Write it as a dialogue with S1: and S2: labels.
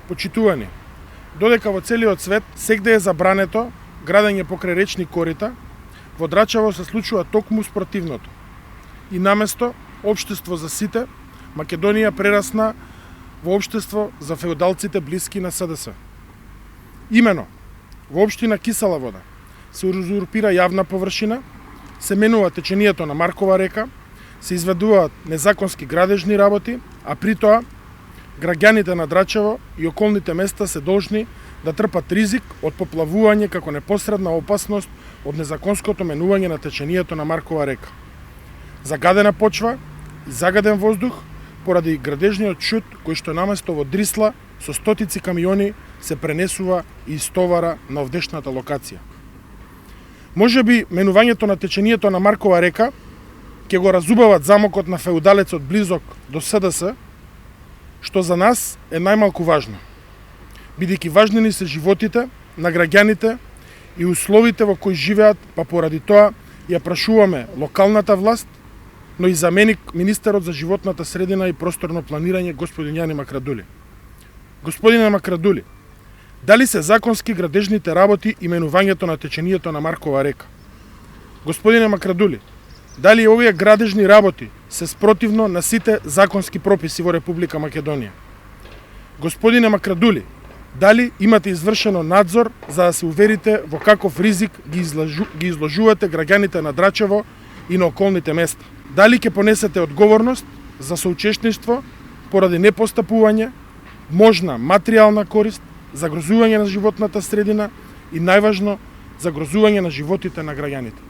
S1: Почитувани, додека во целиот свет сегде е забрането градење покрај речни корита, во Драчево се случува токму спротивното. И наместо општество за сите, Македонија прерасна во општество за феудалците блиски на СДС. Имено, во општина Кисела Вода се узурпира јавна површина, се менува течението на Маркова река, се изведуваат незаконски градежни работи, а при тоа граѓаните на Драчево и околните места се должни да трпат ризик од поплавување како непосредна опасност од незаконското менување на течението на Маркова река. Загадена почва и загаден воздух поради градежниот шут кој што наместо во Дрисла со стотици камиони се пренесува и истовара на овдешната локација. Можеби менувањето на течението на Маркова река ќе го разубават замокот на феудалецот близок до СДС, што за нас е најмалку важно, бидејќи важни ни се животите на граѓаните и условите во кои живеат, па поради тоа ја прашуваме локалната власт, но и заменик министерот за животната средина и просторно планирање господин Јани Макрадули. Господине Макрадули, дали се законски градежните работи и менувањето на течението на Маркова река? Господине Макрадули, дали овие градежни работи се спротивно на сите законски прописи во Република Македонија? Господине Макрадули, дали имате извршено надзор за да се уверите во каков ризик ги изложувате граѓаните на Драчево и на околните места? Дали ќе понесете одговорност за соучесништво поради непостапување, можна материјална корист, загрозување на животната средина и најважно загрозување на животите на граѓаните?